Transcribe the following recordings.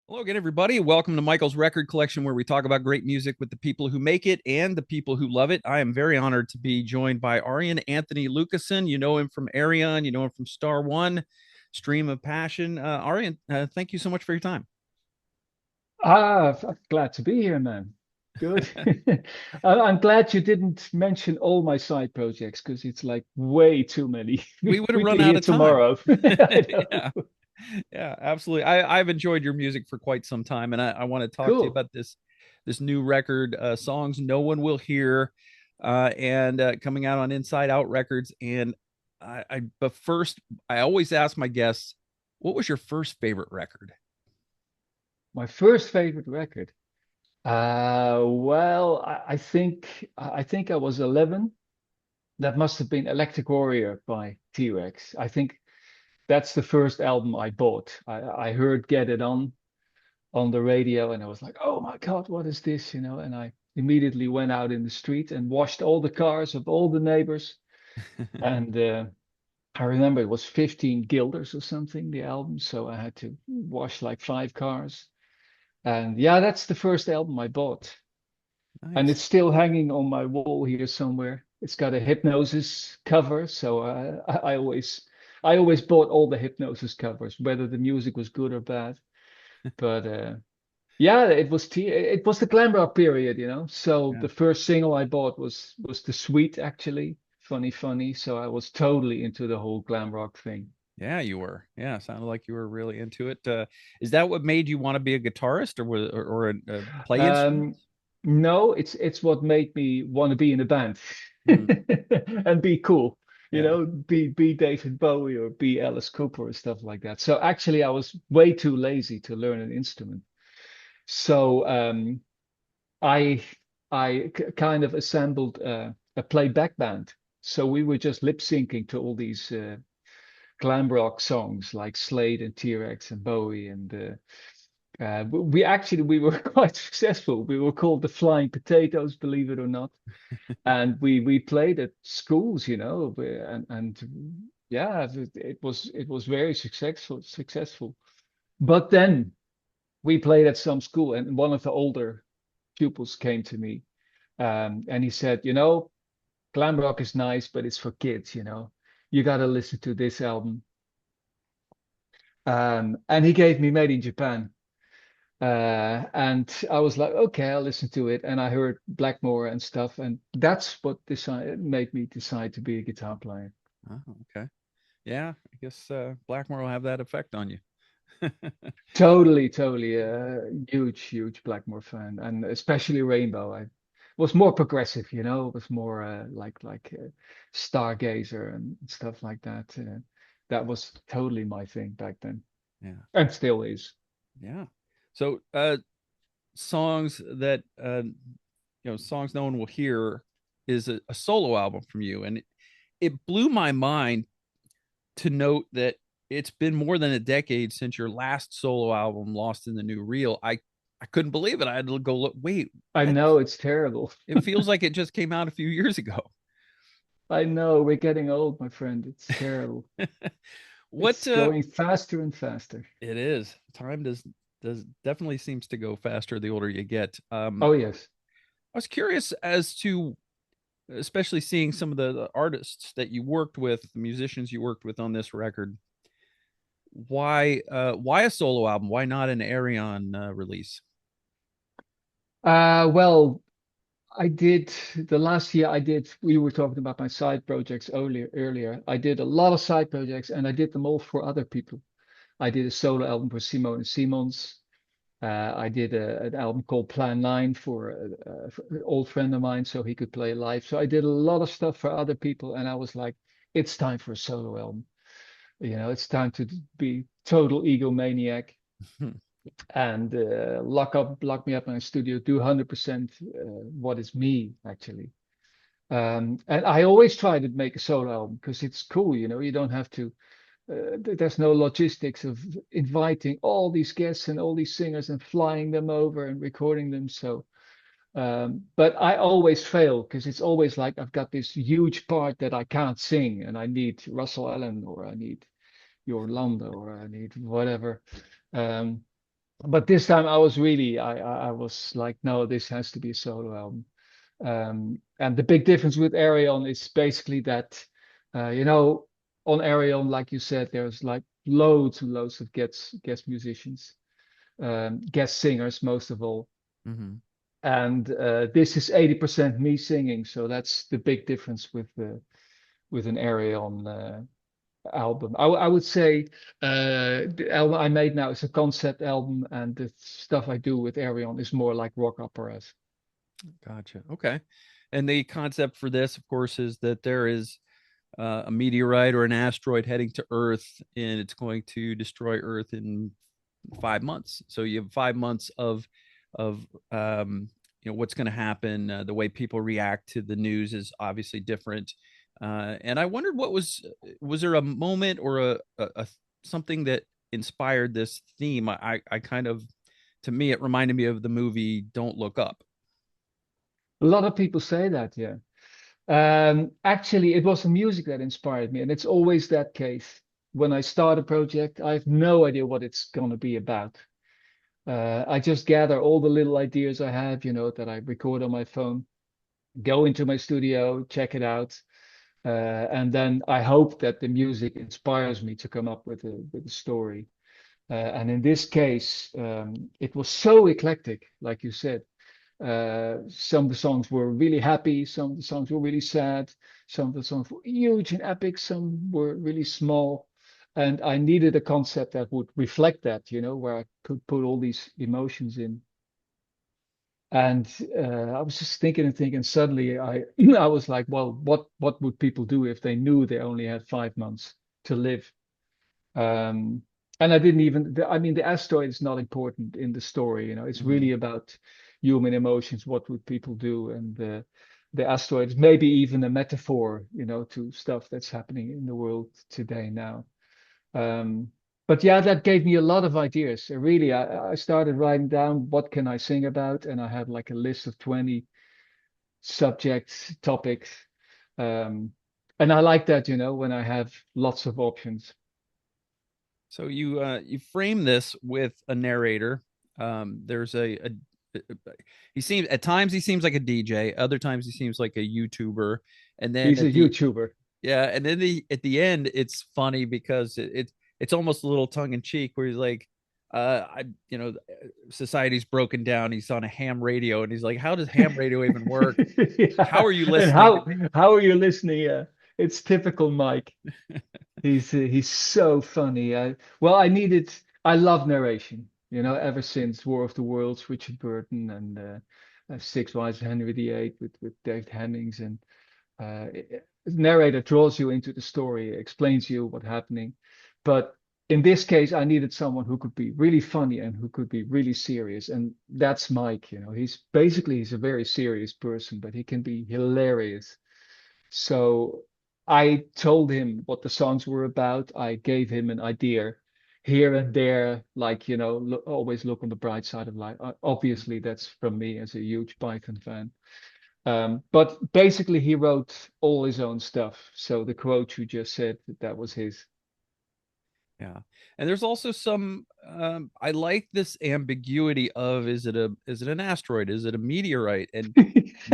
Hello again, everybody. Welcome to Michael's Record Collection, where we talk about great music with the people who make it and the people who love it. I am very honored to be joined by Arjen Anthony Lucassen. You know him from Arion, you know him from Star One, Stream of Passion. Arjen, thank you so much for your time. Glad to be here, man. Good. I'm glad you didn't mention all my side projects because it's like way too many. We would have We'd run be out here of time. tomorrow. I Yeah, know. yeah, absolutely. I've enjoyed your music for quite some time, and I want to talk to you Cool. about this new record, songs no one will hear, and coming out on Inside Out Records. And but first, I always ask my guests, what was your first favorite record? My first favorite record. Well, I think I was 11. That must have been Electric Warrior by T-Rex. I think that's the first album I bought. I heard Get It on the radio, and I was like, "Oh my God, what is this?" And I immediately went out in the street and washed all the cars of all the neighbors. And I remember it was 15 guilders or something, the album, so I had to wash like 5 cars. And yeah, that's the first album I bought, and Nice. it's still hanging on my wall here somewhere. It's got a Hypnosis cover, so I always bought all the Hypnosis covers, whether the music was good or bad. But yeah, it was the glam rock period. So Yeah. the first single I bought was The Sweet, actually. Funny, funny. So I was totally into the whole glam rock thing. Yeah, you were. Yeah, sounded like you were really into it. Is that what made you want to be a guitarist or play Um, instruments? no, it's what made me want to be in a band Mm, and be cool. yeah. Be David Bowie or be Alice Cooper or stuff like that. So actually, I was way too lazy to learn an instrument. So I I kind of assembled a playback band. So we were just lip syncing to all these glam rock songs like Slade and T-Rex and Bowie, and we were quite successful. We were called the Flying Potatoes, believe it or not, and we played at schools, and yeah, it was very successful. But then we played at some school, and one of the older pupils came to me, and he said, glam rock is nice, but it's for kids. You got to listen to this album. And he gave me Made in Japan. And I was like, okay, I'll listen to it. And I heard Blackmore and stuff. And that's what made me decide to be a guitar player. Oh, okay. Yeah, I guess Blackmore will have that effect on you. Totally, totally. Huge, huge Blackmore fan. And especially Rainbow. I was more progressive, it was more like Stargazer and stuff like that. That was totally my thing back then, Yeah. and still is. Yeah. So songs that songs no one will hear is a solo album from you. And it blew my mind to note that it's been more than a decade since your last solo album, Lost in the New Reel. I couldn't believe it. I had to go look. Wait, I what? know it's terrible. It feels like it just came out a few years ago. I know we're getting old, my friend. It's terrible. What It's going faster and faster. it is. Time does definitely seems to go faster the older you get. Oh, yes. I was curious as to, especially seeing some of the artists that you worked with, the musicians you worked with on this record. Why a solo album? Why not an Arion release? Well, I did the last year we were talking about my side projects earlier. I did a lot of side projects and I did them all for other people. I did a solo album for Simone and Simons. I did an album called Plan 9 for an old friend of mine so he could play live. So I did a lot of stuff for other people, and I was like, it's time for a solo album. It's time to be total egomaniac and lock me up in a studio, do 100% what is me, actually. And I always try to make a solo album because it's cool. You don't have to there's no logistics of inviting all these guests and all these singers and flying them over and recording them. So, but I always fail because it's always like I've got this huge part that I can't sing, and I need Russell Allen or I need Landa or I need whatever. Um, But this time I was really, I was like, no, this has to be a solo album. And the big difference with Arion is basically that, you know, on Arion, like you said, there's like loads and loads of guest musicians, guest singers most of all. Hmm. And this is 80% me singing, so that's the big difference with an Arion album. I would say the album I made now is a concept album, and the stuff I do with Arion is more like rock operas. Gotcha. Okay. And the concept for this, of course, is that there is a meteorite or an asteroid heading to Earth, and it's going to destroy Earth in 5 months. So you have 5 months of what's going to happen. The way people react to the news is obviously different. And I wondered, was there a moment or a something that inspired this theme? I kind of, to me, it reminded me of the movie Don't Look Up. A lot of people say that, yeah. Actually, it was the music that inspired me, and it's always that case. When I start a project, I have no idea what it's going to be about. I just gather all the little ideas I have, you know, that I record on my phone, go into my studio, check it out, and then I hope that the music inspires me to come up with a story. And in this case, it was so eclectic, like you said. Some of the songs were really happy, some of the songs were really sad, some of the songs were huge and epic, some were really small. And I needed a concept that would reflect that, you know, where I could put all these emotions in. And I was just thinking and thinking. Suddenly, I was like, well, what would people do if they knew they only had 5 months to live? Um, and I didn't even, I mean, the asteroid is not important in the story, you know, it's Mm-hmm. really about human emotions. What would people do? And the asteroid is maybe even a metaphor, you know, to stuff that's happening in the world today now. Um, but yeah, that gave me a lot of ideas. Really, I started writing down what can I sing about, and I had like a list of 20 subjects, topics. Um, and I like that, you know, when I have lots of options. So you frame this with a narrator. There's he seems at times he seems like a DJ, other times he seems like a YouTuber, and then He's a at the YouTuber. yeah, and then at the end it's funny because it's almost a little tongue in cheek where he's like, I society's broken down. He's on a ham radio, and he's like, how does ham radio even work? How Yeah. are you And listening to me? how are you listening? Yeah, it's typical Mike. He's so funny. I love narration. You know, ever since War of the Worlds, Richard Burton, and Six Wives of Henry VIII with David Hemmings, and narrator draws you into the story, explains you what's happening. But in this case, I needed someone who could be really funny and who could be really serious, and that's Mike. You know, he's a very serious person, but he can be hilarious. So I told him what the songs were about. I gave him an idea here and there, like, you know, always look on the bright side of life. Obviously, that's from me as a huge Python fan. But basically, he wrote all his own stuff. So the quote you just said, that was his. Yeah. And there's also some I like this ambiguity of, is it an asteroid? Is it a meteorite? And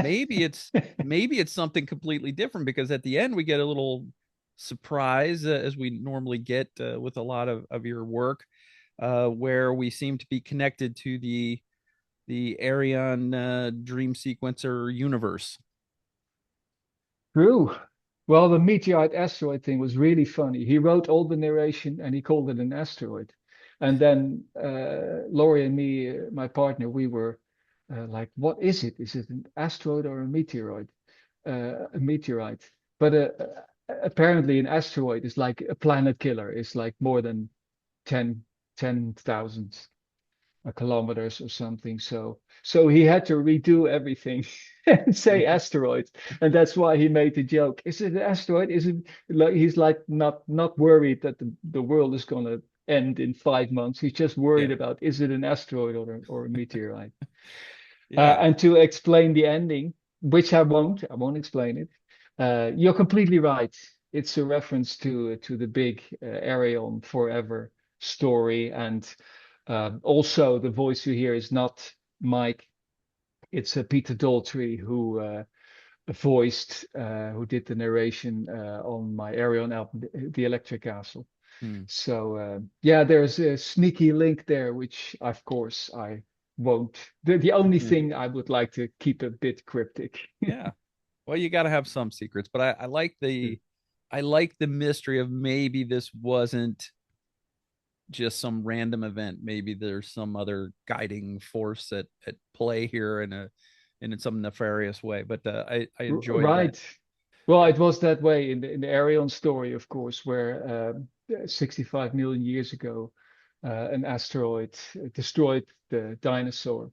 maybe it's maybe it's something completely different, because at the end we get a little surprise, as we normally get with a lot of your work, where we seem to be connected to the Aryan dream sequencer universe. True. Well, the meteorite asteroid thing was really funny. He wrote all the narration and he called it an asteroid. And then Laurie and me, my partner, we were like, what is it? Is it an asteroid or a meteoroid? A meteorite. But apparently, an asteroid is like a planet killer. It's like more than 10, 10,000 kilometers or something. So he had to redo everything and say asteroid, and that's why he made the joke. Is it an asteroid? Is it like he's like not worried that the world is gonna end in 5 months. He's just Yeah. worried about is it an asteroid or a meteorite? Yeah. And to explain the ending, which I won't explain it. You're completely right. It's a reference to the big Arion Forever story, and Also, the voice you hear is not Mike. It's Peter Daltrey who did the narration on my Arion album, The Electric Castle. Hmm. So yeah, there's a sneaky link there, which of course I won't. The only thing I would like to keep a bit cryptic. Yeah. Well, you got to have some secrets, but I like the mystery of maybe this wasn't just some random event. Maybe there's some other guiding force at play here in some nefarious way. But I enjoyed that. Right. Well, it was that way in the Arion story, of course, where 65 million years ago, an asteroid destroyed the dinosaur.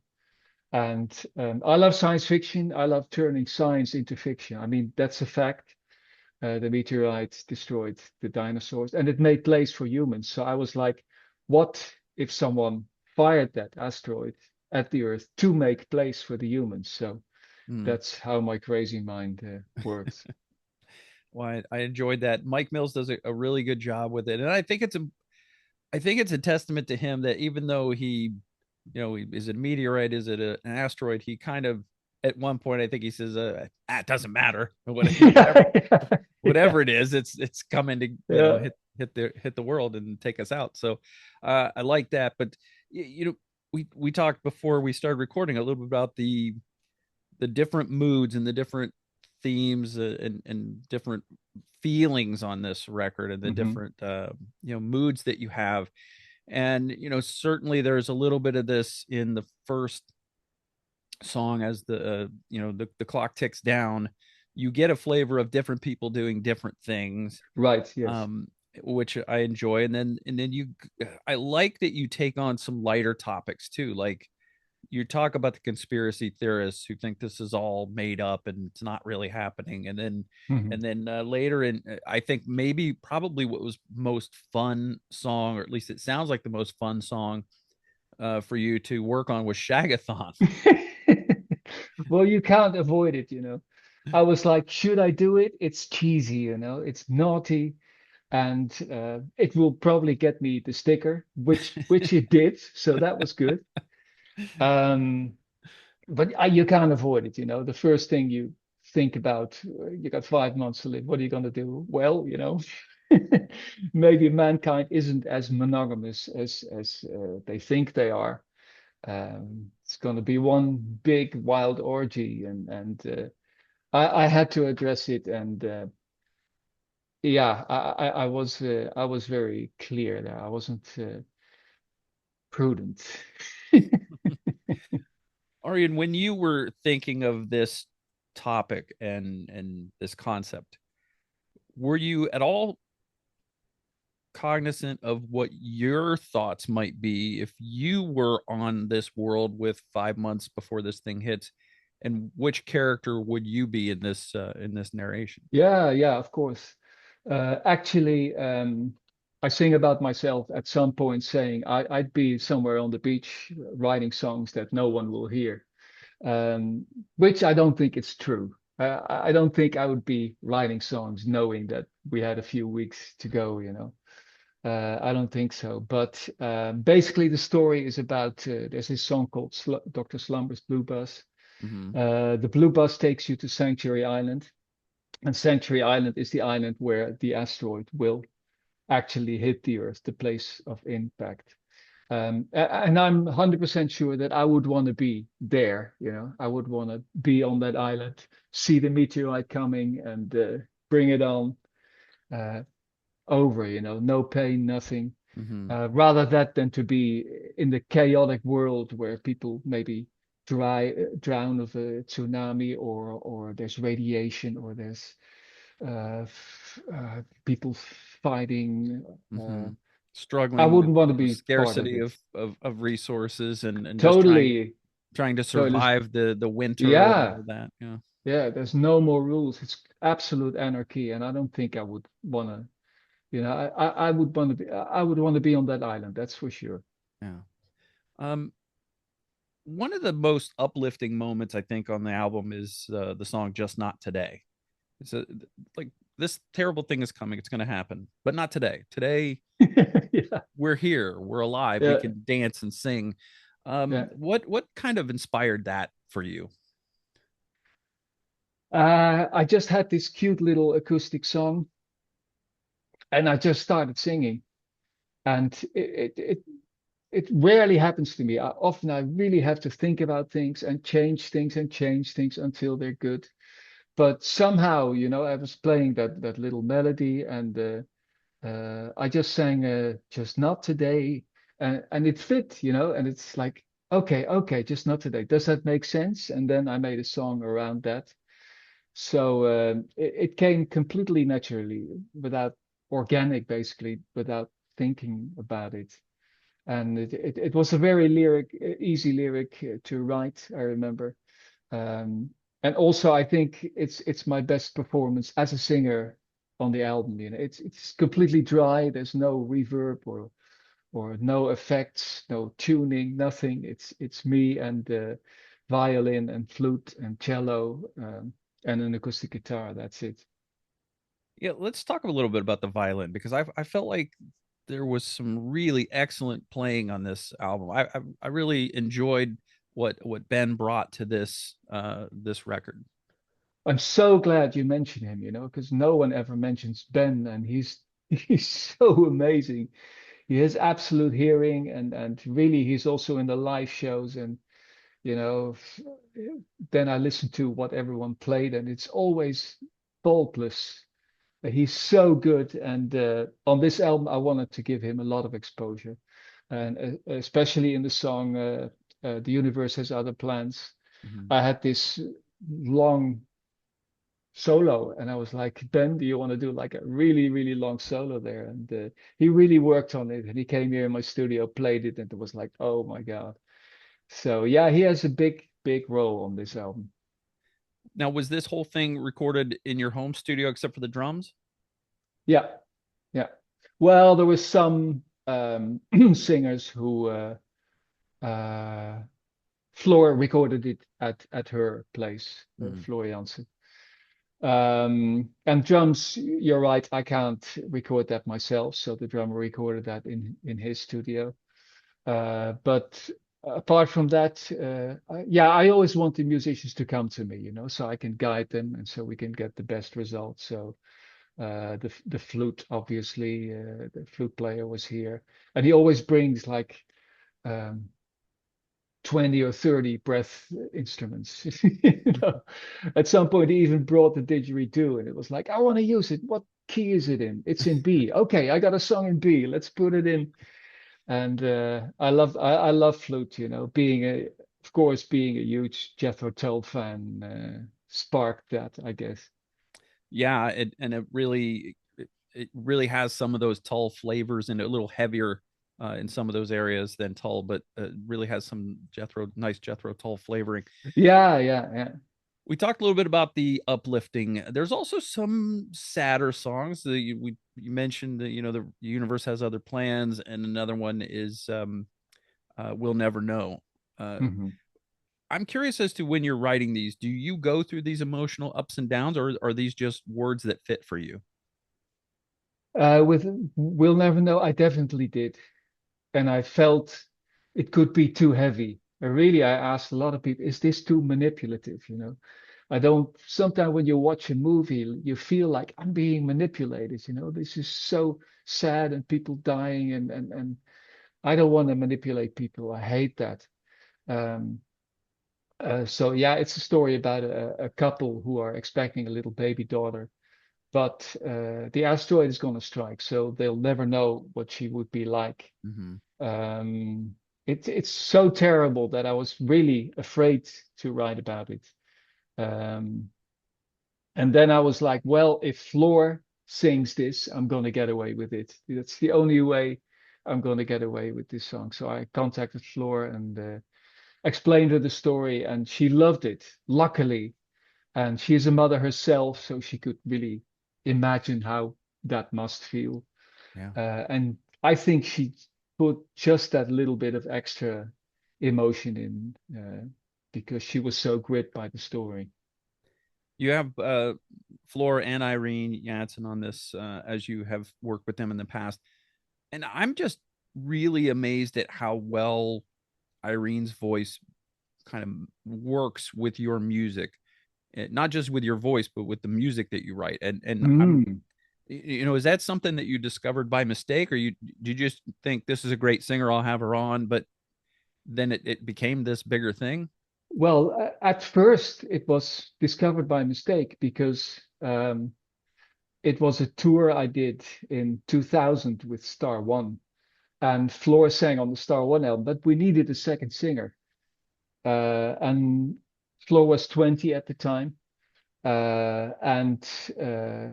And I love science fiction. I love turning science into fiction. I mean, that's a fact. The meteorite destroyed the dinosaurs, and it made place for humans. So I was like, what if someone fired that asteroid at the Earth to make place for the humans? So Mm. that's how my crazy mind works. Well, I enjoyed that. Mike Mills does a really good job with it, and I think it's a testament to him that even though is it a meteorite, is it an asteroid? He kind of at one point I think he says, it doesn't matter, whatever Yeah, yeah, whatever it is, it's coming to yeah. hit the world and take us out. So I like that. But we talked before we started recording a little bit about the different moods and the different themes and different feelings on this record and the Hmm. different moods that you have. And certainly there's a little bit of this in the first song as the clock ticks down. You get a flavor of different people doing different things, Right, yes. um, which I enjoy. And then I like that you take on some lighter topics too. Like you talk about the conspiracy theorists who think this is all made up and it's not really happening. Hmm. And then later in, I think maybe probably what was most fun song, or at least it sounds like the most fun song for you to work on was Shagathon. Well, you can't avoid it, you know. I was like, should I do it? It's cheesy, you know, it's naughty, and it will probably get me the sticker, which it did, so that was good. Um, but you can't avoid it, you know. The first thing you think about, you got 5 months to live. What are you going to do? Well, you know, maybe mankind isn't as monogamous as they think they are. It's going to be one big wild orgy, and I had to address it, and yeah, I was very clear there. I wasn't prudent. Arjen, when you were thinking of this topic and this concept, were you at all cognizant of what your thoughts might be if you were on this world with 5 months before this thing hits, and which character would you be in this narration? Yeah, yeah, of course. Actually, I sing about myself at some point saying I'd be somewhere on the beach writing songs that no one will hear, which I don't think is true. I don't think I would be writing songs knowing that we had a few weeks to go, you know. I don't think so. But basically, the story is about there's this song called Dr. Slumber's Blue Bus. Mm-hmm. The Blue Bus takes you to Sanctuary Island. And Sanctuary Island is the island where the asteroid will actually hit the Earth, the place of impact. And I'm 100% sure that I would want to be there. You know, I would want to be on that island, see the meteorite coming, and bring it on uh, over. You know, no pain, nothing. Mm-hmm. Rather that than to be in the chaotic world where people maybe drown of a tsunami, or there's radiation, or there's people fighting. Mm-hmm. I Struggling with wouldn't want to be part of scarcity it. of resources and just Totally, trying to totally. survive the winter and Yeah, all that. Yeah. yeah. There's no more rules. It's absolute anarchy, and I don't think I would want to. You know, I would want to be. I would want to be on that island. That's for sure. Yeah. Um, one of the most uplifting moments I think on the album is the song "Just Not Today." It's like this terrible thing is coming. It's going to happen, but not today. Today Yeah, we're here. We're alive. We yeah, can dance and sing. yeah. What kind of inspired that for you? I just had this cute little acoustic song, and I just started singing, and it rarely happens to me. I really have to think about things and change things until they're good. But somehow, I was playing that little melody, and I just sang "Just Not Today," and it fit, and it's like, okay, okay, just not today. Does that make sense? And then I made a song around that. So it came completely naturally, without organic, basically, without thinking about it. And it was a very easy lyric to write, I remember. Um, and also, I think it's my best performance as a singer on the album. It's completely dry. There's no reverb or no effects, no tuning, nothing. It's me and violin and flute and cello and an acoustic guitar. That's it. Yeah, let's talk a little bit about the violin because I felt like there was some really excellent playing on this album. I really enjoyed what Ben brought to this record. I'm so glad you mentioned him, because no one ever mentions Ben, and he's so amazing. He has absolute hearing, and really he's also in the live shows, and you know f- then I listen to what everyone played, and it's always faultless. He's so good, and on this album I wanted to give him a lot of exposure, and especially in the song "The Universe Has Other Plans." Mhm. I had this long solo, and I was like, Ben, do you want to do like a really, really long solo there? And he really worked on it, and he came here in my studio, played it, and it was like, oh my God. So yeah, he has a big, big role on this album. Now, was this whole thing recorded in your home studio except for the drums? Yeah, yeah. Well, there was some singers who uh Floor recorded it at her place, Mhm. Floor Jansen. And drums, you're right, I can't record that myself, so the drummer recorded that in his studio. But apart from that, yeah, I always want the musicians to come to me, so I can guide them and so we can get the best results. So the flute, obviously, the flute player was here, and he always brings like um, 20 or 30 breath instruments. At some point, he even brought the didgeridoo, and it was like, I want to use it. What key is it in? It's in B. Okay, I got a song in B. Let's put it in. And I love flute. Of course, being a huge Jethro Tull fan sparked that, I guess. Yeah, and it really has some of those Tull flavors and a little heavier in some of those areas than Tull, but really has some nice Jethro Tull flavoring. Yeah, yeah, yeah. We talked a little bit about the uplifting. There's also some sadder songs that you mentioned that the universe has other plans, and another one is we'll never know. Uh, Mhm. I'm curious as to when you're writing these, do you go through these emotional ups and downs, or are these just words that fit for you? With We'll Never Know, I definitely did. And I felt it could be too heavy. I asked a lot of people, is this too manipulative? I don't, sometimes when you watch a movie, you feel like I'm being manipulated. This is so sad and people dying, and I don't want to manipulate people. I hate that. Um, so yeah, it's a story about a couple who are expecting a little baby daughter, but the asteroid is going to strike, so they'll never know what she would be like. Mm-hmm. um, it's so terrible that I was really afraid to write about it. Um, and then I was like, well, if Floor sings this, I'm going to get away with it. That's the only way I'm going to get away with this song. So I contacted Floor and explained her the story, and she loved it, luckily. And she's a mother herself, so she could really imagine how that must feel. Yeah. And I think she put just that little bit of extra emotion in because she was so gripped by the story. you have Floor and Irene Jansen on this, as you have worked with them in the past, and I'm just really amazed at how well Irene's voice kind of works with your music. Not just with your voice, but with the music that you write. And I'm, Mm. is that something that you discovered by mistake, or you just think this is a great singer, I'll have her on, but then it became this bigger thing? Well, at first it was discovered by mistake because it was a tour I did in 2000 with Star One, and Floor sang on the Star One album, but we needed a second singer. And Flo was 20 at the time. And uh,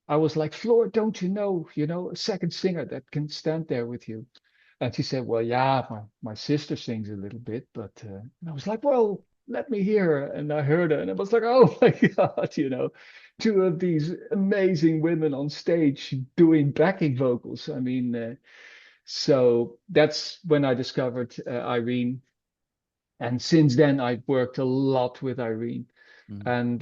I was like, Floor, don't you know, a second singer that can stand there with you? And she said, well, yeah, my sister sings a little bit, but and I was like, well, let me hear her. And I heard her, and I was like, oh my God, you know, two of these amazing women on stage doing backing vocals. I mean, so that's when I discovered Irene. And since then, I've worked a lot with Irene. Mm. And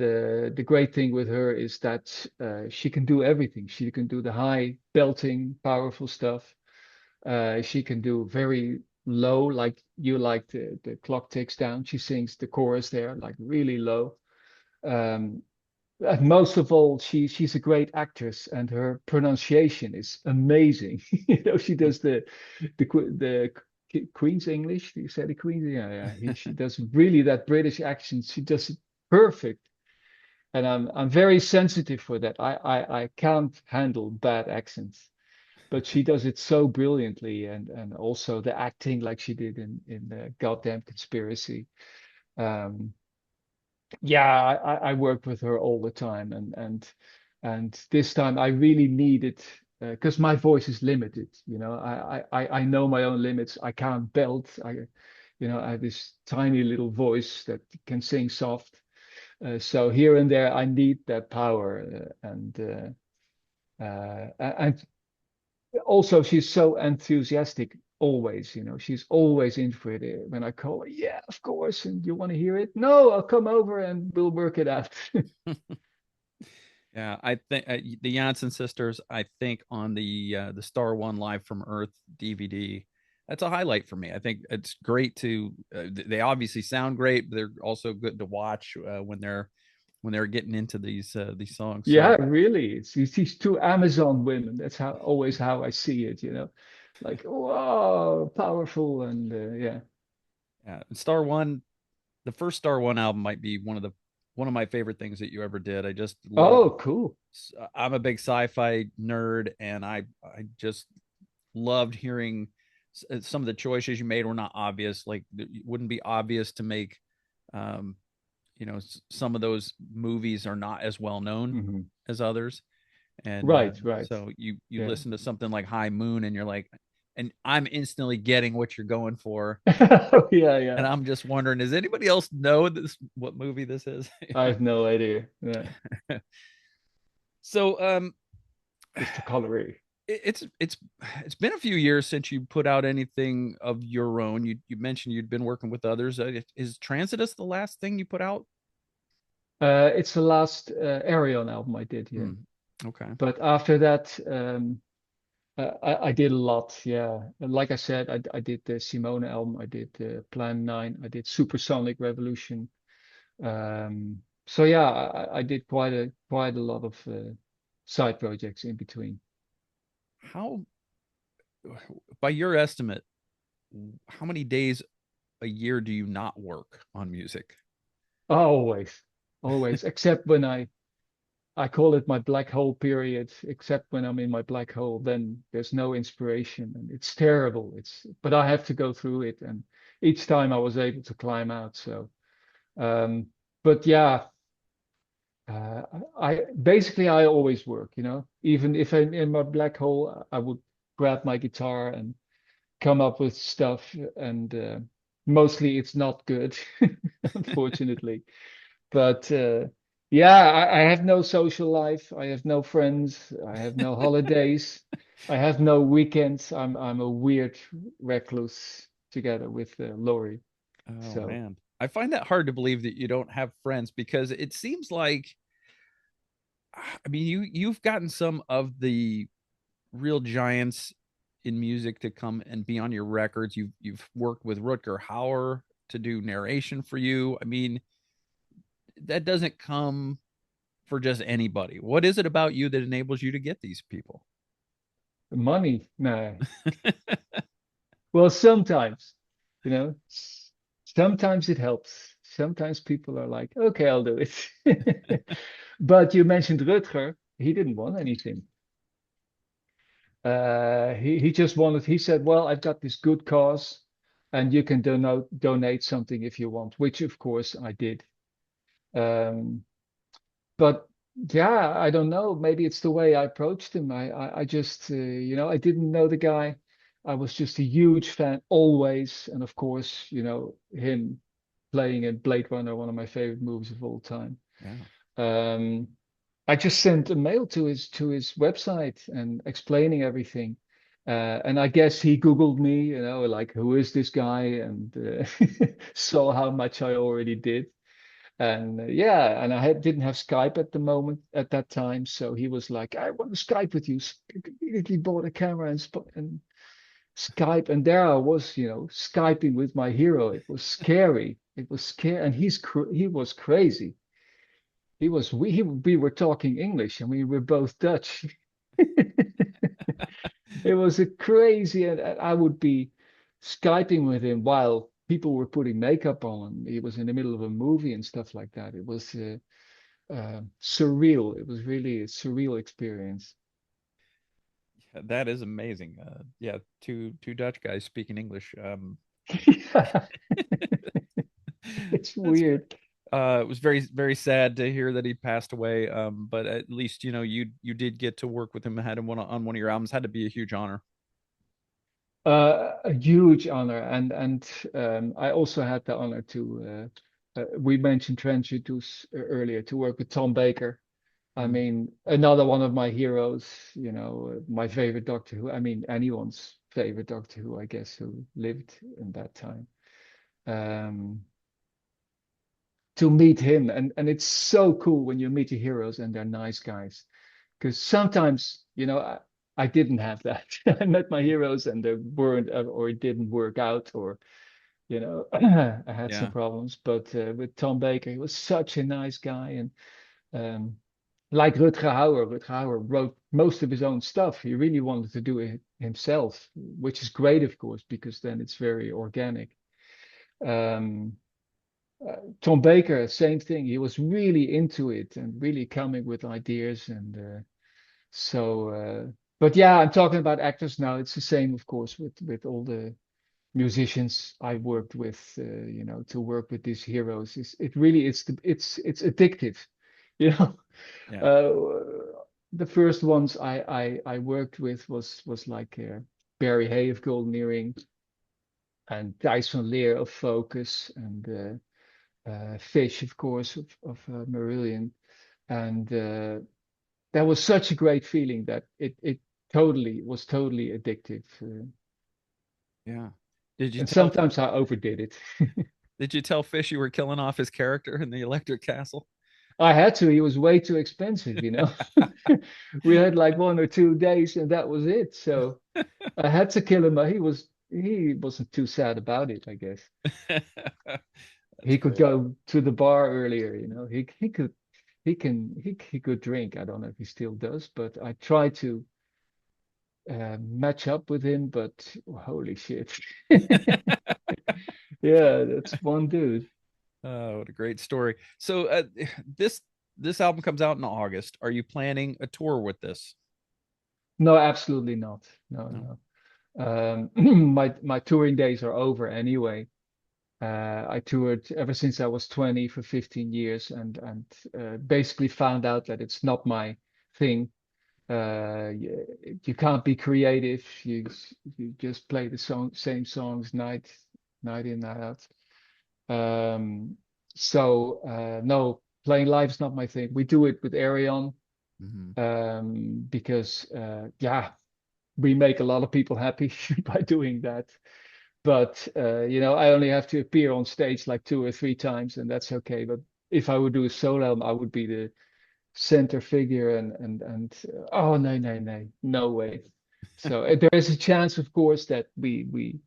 the great thing with her is that she can do everything. She can do the high, belting, powerful stuff. She can do very low, like you like the clock ticks down. She sings the chorus there, like really low. Um, and most of all, she's a great actress, and her pronunciation is amazing. You know, she does the Queen's English. You say the Queen's? Yeah, yeah. She does really that British accent. She does it perfect, and I'm very sensitive for that. I can't handle bad accents, but she does it so brilliantly, and also the acting like she did in the Goddamn Conspiracy. Um, yeah, I worked with her all the time, and this time I really needed because my voice is limited. You know, I know my own limits. I can't belt. You know, I have this tiny little voice that can sing soft. So here and there, I need that power, and also she's so enthusiastic always, you know, she's always in for it. When I call her, yeah, of course, and you want to hear it? No, I'll come over and we'll work it out. Yeah, I think the Janssen sisters. I think on the Star One Live from Earth DVD, that's a highlight for me. I think it's great to. They obviously sound great, but they're also good to watch when they're getting into these songs. Yeah, So really, it's these two Amazon women. That's how always how I see it, you know, like wow, powerful, and yeah. yeah, Star One, the first Star One album might be one of my favorite things that you ever did. I just love. Oh, cool. I'm a big sci-fi nerd, and I just loved hearing some of the choices you made were not obvious. Like it wouldn't be obvious to make, um, some of those movies are not as well known Hmm. as others, and Right, right. so you Yeah. listen to something like High Moon, and you're like, and I'm instantly getting what you're going for, Yeah, yeah. and I'm just wondering, does anybody else know this what movie this is? I have no idea. Yeah, So Mr. Connery. it's been a few years since you put out anything of your own. You mentioned you'd been working with others. Is Transitus the last thing you put out? It's the last Arion album I did, yeah. Hmm. Okay. But after that, I did a lot, yeah. And like I said, I did the Simone album, I did Plan 9, I did Supersonic Revolution. So yeah, I did quite a lot of side projects in between. How, by your estimate, how many days a year do you not work on music? Always, always, except when I call it my black hole period, except when I'm in my black hole, then there's no inspiration and it's terrible. But I have to go through it, and each time I was able to climb out. So, um, but yeah, uh, I basically I always work, you know, even if I'm in my black hole, I would grab my guitar and come up with stuff, and mostly it's not good, unfortunately. But yeah, I have no social life. I have no friends. I have no holidays. I have no weekends. I'm a weird recluse together with Lori. Oh So man, I find that hard to believe that you don't have friends because it seems like I mean, you've gotten some of the real giants in music to come and be on your records. You've worked with Rutger Hauer to do narration for you. I mean, that doesn't come for just anybody. What is it about you that enables you to get these people? Money, no. Well, sometimes, you know, sometimes it helps. Sometimes people are like, okay, I'll do it. But you mentioned Rutger. He didn't want anything. He just wanted, he said, well, I've got this good cause and you can donate something if you want, which of course I did. Um, but yeah, I don't know. Maybe it's the way I approached him. I just, I didn't know the guy. I was just a huge fan always. And of course, him playing in Blade Runner, one of my favorite movies of all time. Yeah. Um, I just sent a mail to his website and explaining everything. And I guess he Googled me, like who is this guy, and saw how much I already did. And yeah, and didn't have Skype at the moment at that time, so he was like, "I want to Skype with you." Immediately bought a camera and Skype, and there I was, Skyping with my hero. It was scary. It was scary, and he was crazy. We were talking English, and we were both Dutch. It was a crazy, and I would be Skyping with him while people were putting makeup on. He was in the middle of a movie and stuff like that. It was surreal. It was really a surreal experience. Yeah, that is amazing. Yeah, two Dutch guys speaking English. Yeah, it's That's great. weird. It was very sad to hear that he passed away. But at least you did get to work with him, had him on one of your albums. Had to be a huge honor. A huge honor, and I also had the honor to. We mentioned Transitus earlier to work with Tom Baker. I Mhm. mean, another one of my heroes, my favorite Doctor Who. I mean, anyone's favorite Doctor Who, I guess, who lived in that time. Um, to meet him, and it's so cool when you meet your heroes and they're nice guys. Because sometimes, I didn't have that. I met my heroes and they weren't, or it didn't work out, or, I had some Yeah, problems. But with Tom Baker, he was such a nice guy. And um, like Rutger Hauer wrote most of his own stuff. He really wanted to do it himself, which is great, of course, because then it's very organic. Um, Tom Baker, same thing. He was really into it and really coming with ideas. And but yeah, I'm talking about actors now. It's the same, of course, with all the musicians I worked with. To work with these heroes is it really it's addictive. You know, yeah, the first ones I worked with was like Barry Hay of Golden Earring and Thijs van Leer of Focus and Fish, of course, of Marillion. And that was such a great feeling that it totally was totally addictive. yeah. Did you And tell sometimes I overdid it. did you tell Fish you were killing off his character in the Electric Castle? I had to. He was way too expensive. We had like 1 or 2 days, and that was it. So I had to kill him. But he wasn't too sad about it, I guess. That's He could great. go to the bar earlier. He could drink. I don't know if he still does, but I try to match up with him. But holy shit, yeah, that's one dude. Oh, what a great story. So this this album comes out in August. Are you planning a tour with this? No, absolutely not. No, No. no. My touring days are over anyway. I toured ever since I was 20 for 15 years, and basically found out that it's not my thing. You can't be creative. You just play the same songs night in, night out. Um, no, playing live is not my thing. We do it with Arion Hmm. because yeah, we make a lot of people happy by doing that. But I only have to appear on stage like 2 or 3 times, and that's okay. But if I would do a solo album, I would be the center figure oh no, no, no, no way. So there is a chance, of course, that we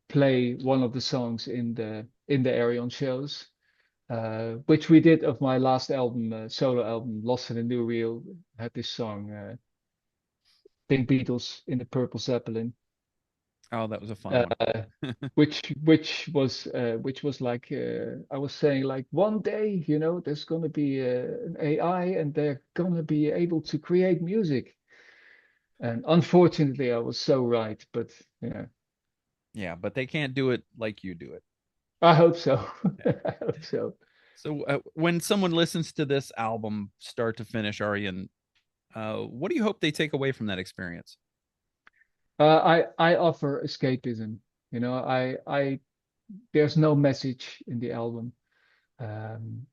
play one of the songs in the Arion shows, which we did of my last album, solo album, Lost in a New Reel. Had this song, Pink Beatles in the Purple Zeppelin, Oh, that was a fun one. uh, which was like I was saying, like one day, there's gonna be an AI and they're gonna be able to create music. And unfortunately, I was so right, but yeah, Yeah, but they can't do it like you do it. I hope so. Yeah. I hope so. So when someone listens to this album, start to finish, Aryan, what do you hope they take away from that experience? I offer escapism. I there's no message in the album.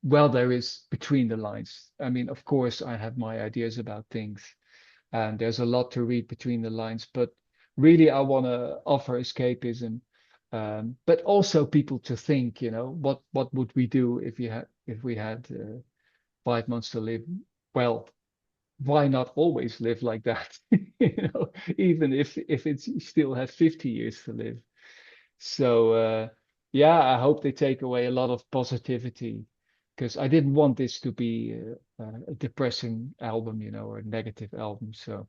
Well, there is between the lines. I mean, of course, I have my ideas about things, and there's a lot to read between the lines. But really, I want to offer escapism, but also people to think. What would we do if we had 5 months to live? Well, why not always live like that? Even if it's you still have 50 years to live. So yeah, I hope they take away a lot of positivity because I didn't want this to be a depressing album, or a negative album. So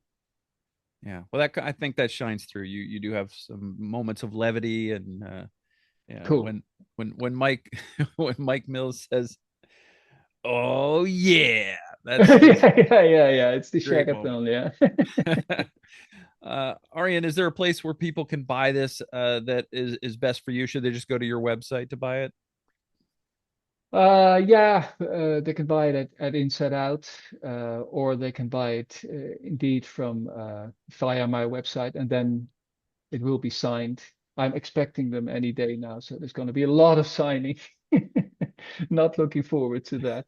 Yeah, well, that I think that shines through. You do have some moments of levity, and yeah, cool. when Mike when Mike Mills says, "Oh yeah," that's Yeah, yeah, yeah, yeah. It's the a great moment. Shagathon, yeah. Arian, is there a place where people can buy this that is best for you? Should they just go to your website to buy it? Yeah, they can buy it at Inside Out, or they can buy it indeed from via my website, and then it will be signed. I'm expecting them any day now, so there's going to be a lot of signing. Not looking forward to that.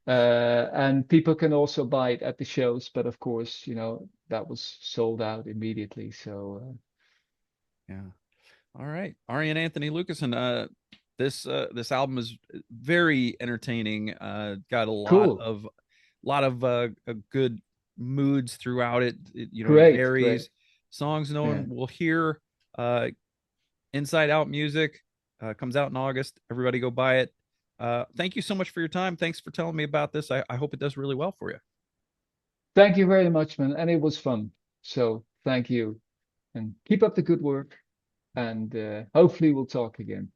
And people can also buy it at the shows, but of course, that was sold out immediately. So Yeah. All right, Arian Anthony Lucassen. This album is very entertaining. Got a cool, lot of good moods throughout it. It great, great. varies. Songs no Yeah. one will hear. Uh, Inside Out music comes out in August. Everybody go buy it. Thank you so much for your time. Thanks for telling me about this. I hope it does really well for you. Thank you very much, man. And it was fun. So thank you and keep up the good work. And hopefully we'll talk again.